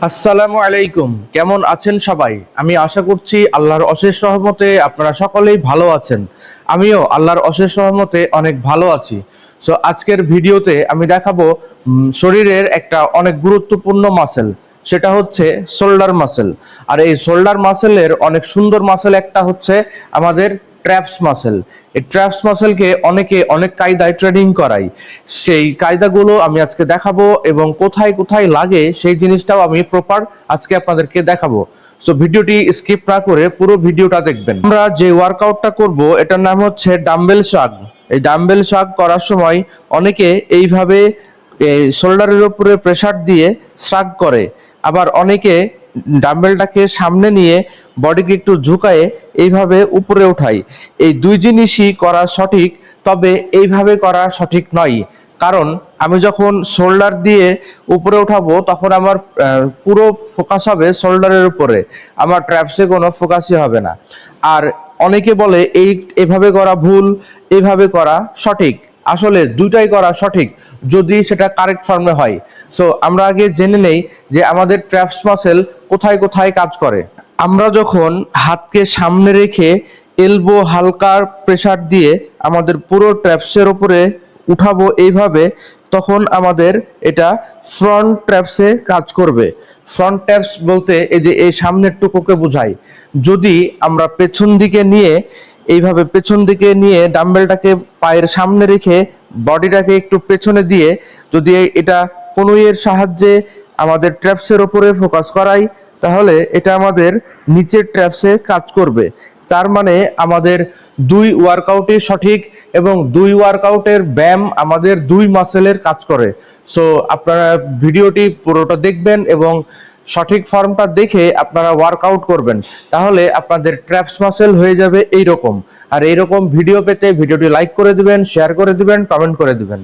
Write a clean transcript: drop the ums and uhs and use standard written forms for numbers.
আসসালামু আলাইকুম। কেমন আছেন সবাই? আমি আশা করছি আল্লাহর অশেষ রহমতে আপনারা সকলেই ভালো আছেন। আমিও আল্লাহর অশেষ রহমতে অনেক ভালো আছি। সো আজকের ভিডিওতে আমি দেখাবো শরীরের একটা অনেক গুরুত্বপূর্ণ মাসেল, সেটা হচ্ছে শোল্ডার মাসেল। আর এই শোল্ডার মাসেলের অনেক সুন্দর মাসেল একটা হচ্ছে আমাদের ট্র্যাপস মাসেল। এই ট্র্যাপস মাসেলকে অনেকে অনেক কায়দায় ট্রেনিং করায়। সেই কায়দাগুলো আমি আজকে দেখাবো এবং কোথায় কোথায় লাগে সেই জিনিসটাও আমি প্রপার আজকে আপনাদেরকে দেখাবো। সো ভিডিওটি স্কিপ না করে পুরো ভিডিওটা দেখবেন। আমরা যে ওয়ার্কআউটটা করব এটার নাম হচ্ছে ডাম্বেল শাগ। এই ডাম্বেল শাগ করার সময় অনেকে এইভাবে শোল্ডারের উপরে প্রেসার দিয়ে শাগ করে, আবার অনেকে ডাম্বেলটাকে সামনে নিয়ে বডিকে একটু ঝুঁকায়ে এইভাবে উপরে উঠাই। এই দুই জিনিসই করা সঠিক, তবে এইভাবে করা সঠিক নয়। কারণ আমি যখন শোল্ডার দিয়ে উপরে উঠাবো তখন আমার পুরো ফোকাস হবে শোল্ডারের উপরে, আমার ট্র্যাপসে কোনো ফোকাসই হবে না। আর অনেকে বলে এভাবে করা ভুল, এইভাবে করা সঠিক। আসলে দুইটাই করা সঠিক যদি সেটা কারেক্ট ফর্মে হয়। সো আমরা আগে জেনে নেই যে আমাদের ট্র্যাপস মাসেল কোথায় কোথায় কাজ করে। আমরা যখন হাতকে সামনে রেখে এলবো হালকা প্রেসার দিয়ে আমাদের পুরো ট্র্যাপসের উপরে উঠাবো এইভাবে, তখন আমাদের এটা ফ্রন্ট ট্র্যাপসে কাজ করবে। ফ্রন্ট ট্র্যাপস বলতে এই যে এই সামনের টুকুকে বোঝায়। যদি আমরা পেছন দিকে নিয়ে এইভাবে পেছন দিকে নিয়ে ডাম্বেলটাকে পায়ের সামনে রেখে বডিটাকে একটু পেছনে দিয়ে যদি এটা কনুইয়ের সাহায্যে আমাদের ট্র্যাপসের উপরে ফোকাস করাই, তাহলে এটা আমাদের নিচের ট্র্যাপসে কাজ করবে। তার মানে আমাদের দুই ওয়ার্কআউটই সঠিক এবং দুই ওয়ার্কআউটের ব্যায়াম আমাদের দুই মাসেলের কাজ করে। সো আপনারা ভিডিওটি পুরোটা দেখবেন এবং সঠিক ফর্মটা দেখে আপনারা ওয়ার্কআউট করবেন, তাহলে আপনাদের ট্র্যাপস মাসেল হয়ে যাবে এইরকম। আর এইরকম ভিডিও পেতে ভিডিওটি লাইক করে দিবেন, শেয়ার করে দিবেন, কমেন্ট করে দিবেন।